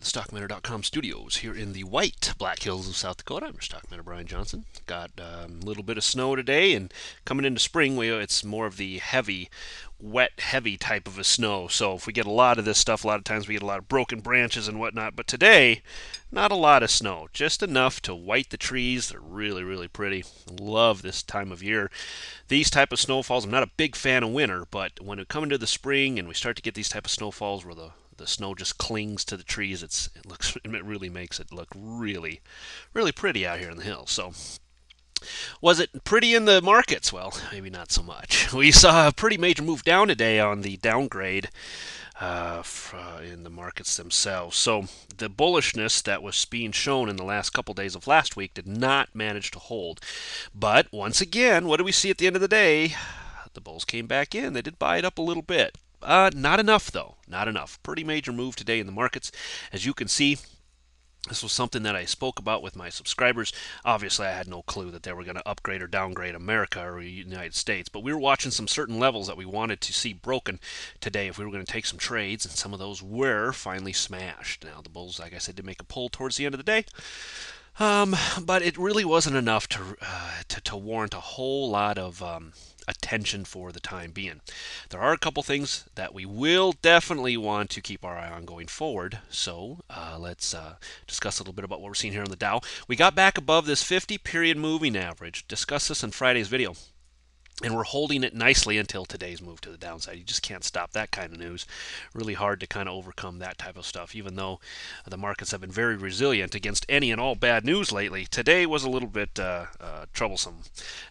the StockMiner.com studios here in the white Black Hills of South Dakota. I'm your StockMiner Brian Johnson. Got a little bit of snow today, and coming into spring, it's more of the heavy, wet, heavy type of a snow. So if we get a lot of this stuff, a lot of times we get a lot of broken branches and whatnot. But today, not a lot of snow, just enough to white the trees. They're really, really pretty. Love this time of year. These type of snowfalls, I'm not a big fan of winter, but when we come into the spring and we start to get these type of snowfalls where the snow just clings to the trees, it really makes it look really, really pretty out here in the hills. So was it pretty in the markets? Well, maybe not so much. We saw a pretty major move down today on the downgrade in the markets themselves. So the bullishness that was being shown in the last couple days of last week did not manage to hold. But once again, what do we see at the end of the day? The bulls came back in. They did buy it up a little bit. Not enough, though. Not enough. Pretty major move today in the markets. As you can see, this was something that I spoke about with my subscribers. Obviously, I had no clue that they were going to upgrade or downgrade America or the United States, but we were watching some certain levels that we wanted to see broken today if we were going to take some trades, and some of those were finally smashed. Now, the bulls, like I said, did make a pull towards the end of the day. But it really wasn't enough to warrant a whole lot of attention for the time being. There are a couple things that we will definitely want to keep our eye on going forward. So let's discuss a little bit about what we're seeing here on the Dow. We got back above this 50-period moving average. Discussed this in Friday's video. And we're holding it nicely until today's move to the downside. You just can't stop that kind of news. Really hard to kind of overcome that type of stuff, even though the markets have been very resilient against any and all bad news lately. Today was a little bit troublesome.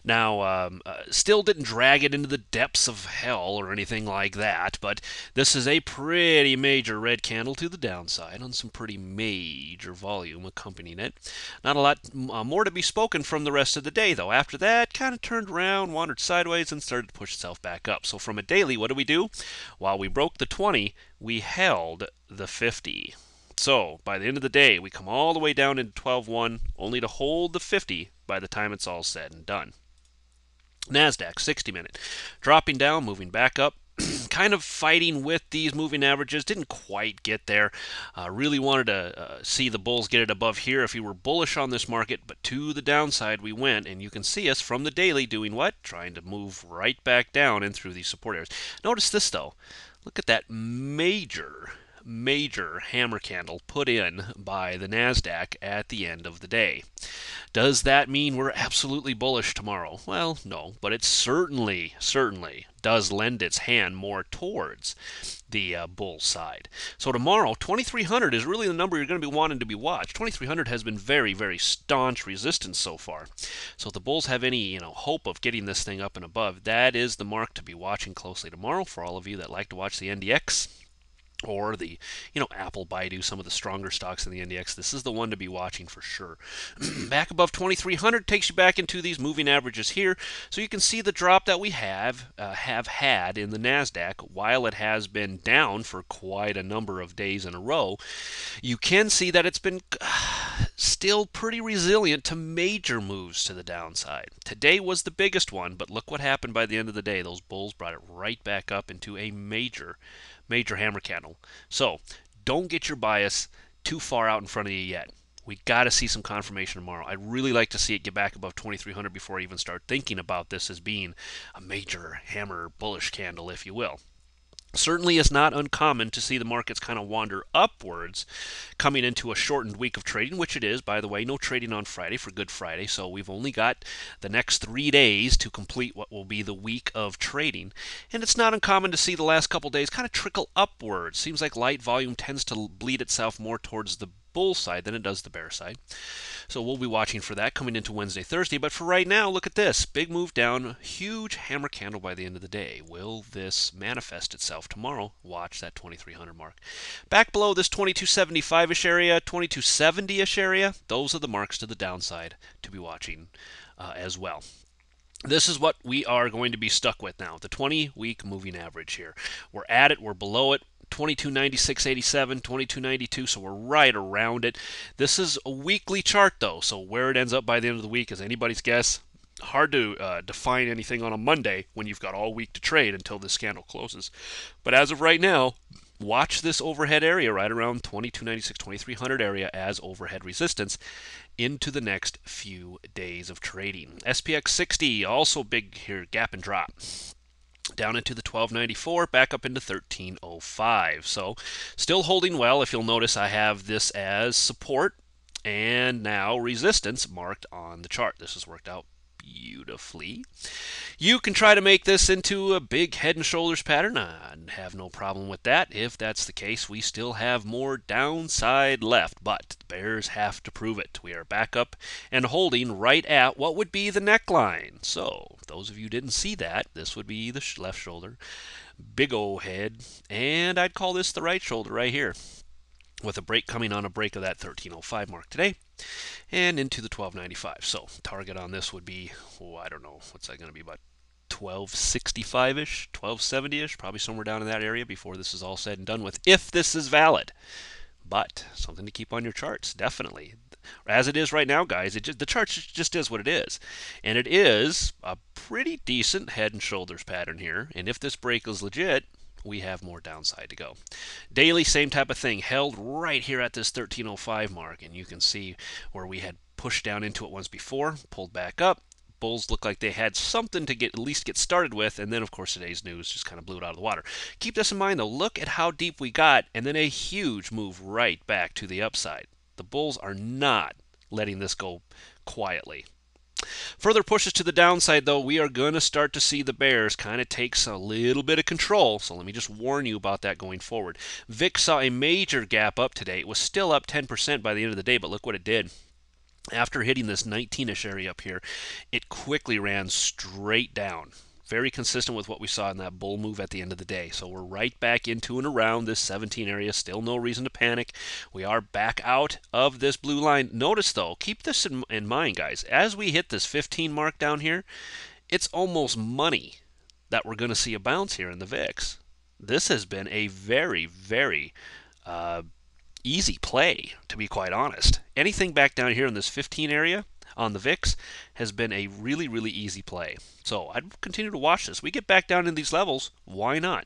Now, still didn't drag it into the depths of hell or anything like that, but this is a pretty major red candle to the downside on some pretty major volume accompanying it. Not a lot more to be spoken from the rest of the day, though. After that, kind of turned around, wandered sideways, and started to push itself back up. So from a daily, what do? While we broke the 20, we held the 50. So by the end of the day, we come all the way down into 12.1, only to hold the 50 by the time it's all said and done. NASDAQ, 60-minute, dropping down, moving back up. Kind of fighting with these moving averages, didn't quite get there. Really wanted to see the bulls get it above here if we were bullish on this market, but to the downside we went, and you can see us from the daily doing what? Trying to move right back down and through these support areas. Notice this though. Look at that major hammer candle put in by the NASDAQ at the end of the day. Does that mean we're absolutely bullish tomorrow? Well, no, but it certainly does lend its hand more towards the bull side. So tomorrow, 2300 is really the number you're going to be wanting to be watched. 2300 has been very, very staunch resistance so far. So if the bulls have any, hope of getting this thing up and above, that is the mark to be watching closely tomorrow for all of you that like to watch the NDX. Or the, Apple, Baidu, some of the stronger stocks in the NDX. This is the one to be watching for sure. Back above 2300 takes you back into these moving averages here. So you can see the drop that we have had in the NASDAQ while it has been down for quite a number of days in a row. You can see that it's been still pretty resilient to major moves to the downside. Today was the biggest one, but look what happened by the end of the day. Those bulls brought it right back up into a major hammer candle. So don't get your bias too far out in front of you yet. We got to see some confirmation tomorrow. I'd really like to see it get back above 2300 before I even start thinking about this as being a major hammer bullish candle, if you will. Certainly it's not uncommon to see the markets kind of wander upwards coming into a shortened week of trading, which it is. By the way, no trading on Friday for Good Friday, so we've only got the next 3 days to complete what will be the week of trading. And it's not uncommon to see the last couple days kind of trickle upwards. Seems like light volume tends to bleed itself more towards the bull side than it does the bear side. So we'll be watching for that coming into Wednesday, Thursday. But for right now, look at this. Big move down, huge hammer candle by the end of the day. Will this manifest itself tomorrow? Watch that 2300 mark. Back below this 2275-ish area, 2270-ish area, those are the marks to the downside to be watching as well. This is what we are going to be stuck with now, the 20-week moving average here. We're at it, we're below it. 2296.87, 2292, so we're right around it. This is a weekly chart, though, so where it ends up by the end of the week is anybody's guess. Hard to define anything on a Monday when you've got all week to trade until this candle closes. But as of right now, Watch this overhead area right around 2296, 2300 area as overhead resistance into the next few days of trading. SPX 60 also big here, gap and drop down into the 1294, back up into 1305. So still holding well. If you'll notice, I have this as support and now resistance marked on the chart. This has worked out beautifully. You can try to make this into a big head and shoulders pattern. I have no problem with that. If that's the case, we still have more downside left, but the bears have to prove it. We are back up and holding right at what would be the neckline. So those of you who didn't see that, this would be the left shoulder, big O head, and I'd call this the right shoulder right here, with a break coming on a break of that 1305 mark today and into the 1295. So target on this would be, I don't know, what's that going to be, about 1265-ish, 1270-ish, probably somewhere down in that area before this is all said and done with, if this is valid. But something to keep on your charts, definitely. As it is right now, guys, the chart just is what it is. And it is a pretty decent head and shoulders pattern here. And if this break is legit, we have more downside to go. Daily, same type of thing, held right here at this 1305 mark, and you can see where we had pushed down into it once before, pulled back up. Bulls look like they had something to at least get started with, and then of course today's news just kind of blew it out of the water. Keep this in mind though, look at how deep we got, and then a huge move right back to the upside. The bulls are not letting this go quietly. Further pushes to the downside, though, we are going to start to see the bears kind of takes a little bit of control. So let me just warn you about that going forward. VIX saw a major gap up today. It was still up 10% by the end of the day, but look what it did. After hitting this 19-ish area up here, it quickly ran straight down. Very consistent with what we saw in that bull move at the end of the day. So we're right back into and around this 17 area. Still no reason to panic. We are back out of this blue line. Notice though, keep this in mind, guys. As we hit this 15 mark down here, it's almost money that we're going to see a bounce here in the VIX. This has been a very, very easy play, to be quite honest. Anything back down here in this 15 area on the VIX has been a really, really easy play. So I'd continue to watch this. We get back down in these levels, why not?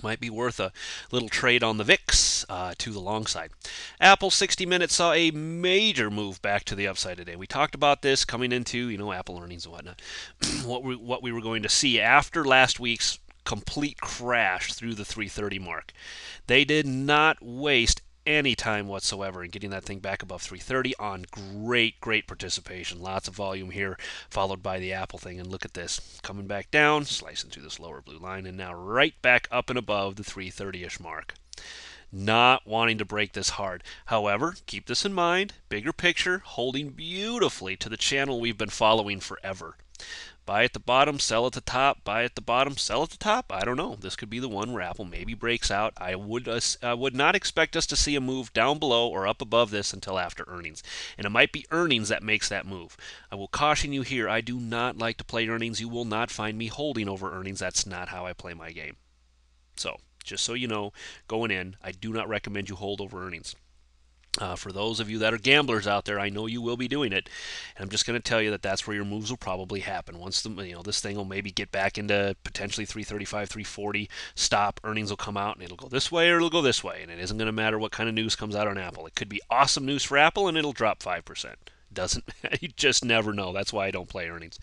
Might be worth a little trade on the VIX to the long side. Apple 60 minutes saw a major move back to the upside today. We talked about this coming into, Apple earnings and whatnot. what we were going to see after last week's complete crash through the 330 mark. They did not waste any time whatsoever in getting that thing back above 330 on great participation. Lots of volume here, followed by the Apple thing. And look at this, coming back down, slicing through this lower blue line, and now right back up and above the 330-ish mark. Not wanting to break this hard. However, keep this in mind, bigger picture, holding beautifully to the channel we've been following forever. Buy at the bottom, sell at the top. Buy at the bottom, sell at the top. I don't know. This could be the one where Apple maybe breaks out. I would not expect us to see a move down below or up above this until after earnings. And it might be earnings that makes that move. I will caution you here. I do not like to play earnings. You will not find me holding over earnings. That's not how I play my game. So, just so you know, going in, I do not recommend you hold over earnings. For those of you that are gamblers out there, I know you will be doing it, and I'm just going to tell you that that's where your moves will probably happen. Once this thing will maybe get back into potentially 335, 340, stop, earnings will come out, and it'll go this way or it'll go this way, and it isn't going to matter what kind of news comes out on Apple. It could be awesome news for Apple, and it'll drop 5%. You just never know. That's why I don't play earnings.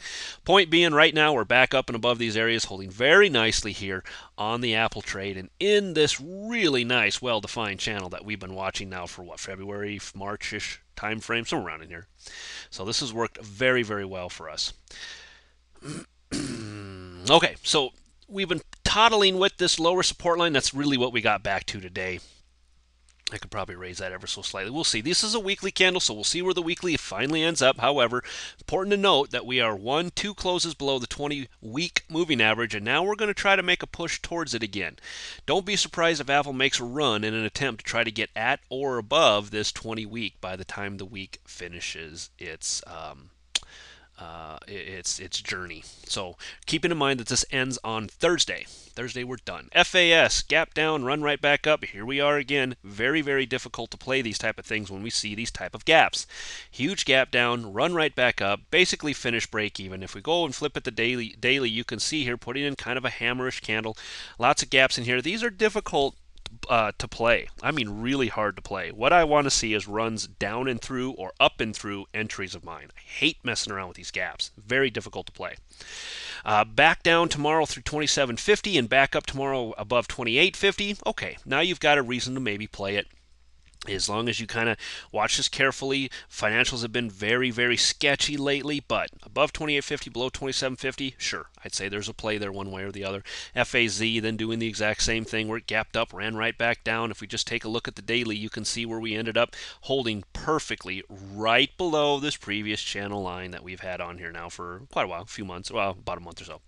Point being, right now we're back up and above these areas, holding very nicely here on the Apple trade and in this really nice, well-defined channel that we've been watching now for February, March-ish time frame, somewhere around in here. So this has worked very, very well for us. Okay, so we've been toddling with this lower support line. That's really what we got back to today. I could probably raise that ever so slightly. We'll see. This is a weekly candle, so we'll see where the weekly finally ends up. However, important to note that we are 2 closes below the 20-week moving average, and now we're going to try to make a push towards it again. Don't be surprised if Apple makes a run in an attempt to try to get at or above this 20-week by the time the week finishes its journey. So keeping in mind that this ends on Thursday. Thursday we're done. FAS, gap down, run right back up. Here we are again. Very, very difficult to play these type of things when we see these type of gaps. Huge gap down, run right back up, basically finish break even. If we go and flip at the daily, you can see here putting in kind of a hammerish candle. Lots of gaps in here. These are difficult to play. I mean, really hard to play. What I want to see is runs down and through or up and through entries of mine. I hate messing around with these gaps. Very difficult to play. Back down tomorrow through 27.50 and back up tomorrow above 28.50. Okay, now you've got a reason to maybe play it. As long as you kind of watch this carefully. Financials have been very, very sketchy lately, but above 28.50, below 27.50, sure, I'd say there's a play there one way or the other. FAZ then doing the exact same thing where it gapped up, ran right back down. If we just take a look at the daily, you can see where we ended up holding perfectly right below this previous channel line that we've had on here now for quite a while, a few months, well, about a month or so.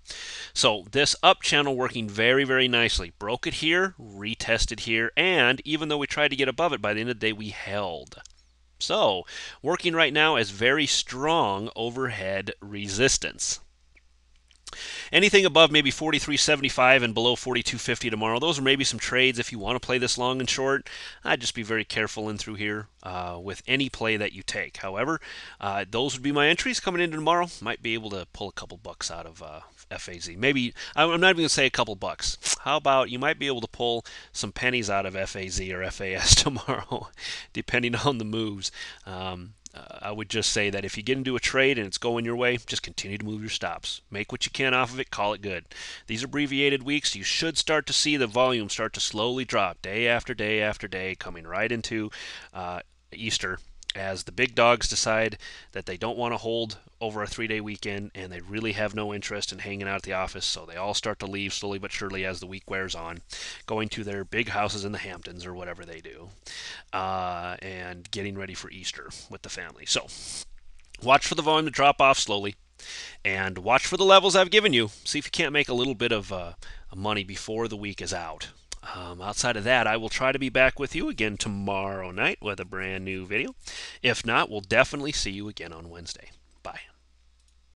So this up channel working very, very nicely. Broke it here, retested here, and even though we tried to get above it, by the end of the day we held. So working right now as very strong overhead resistance. Anything above maybe 43.75 and below 42.50 tomorrow, those are maybe some trades if you want to play this long and short. I'd just be very careful in through here with any play that you take. However, those would be my entries coming into tomorrow. Might be able to pull a couple bucks out of FAZ. Maybe, I'm not even going to say a couple bucks. How about you might be able to pull some pennies out of FAZ or FAS tomorrow, depending on the moves. I would just say that if you get into a trade and it's going your way, just continue to move your stops. Make what you can off of it, call it good. These abbreviated weeks, you should start to see the volume start to slowly drop day after day after day, coming right into Easter, as the big dogs decide that they don't want to hold over a 3-day weekend and they really have no interest in hanging out at the office, so they all start to leave slowly but surely as the week wears on, going to their big houses in the Hamptons or whatever they do, and getting ready for Easter with the family. So watch for the volume to drop off slowly and watch for the levels I've given you. See if you can't make a little bit of money before the week is out. Outside of that, I will try to be back with you again tomorrow night with a brand new video. If not, we'll definitely see you again on Wednesday.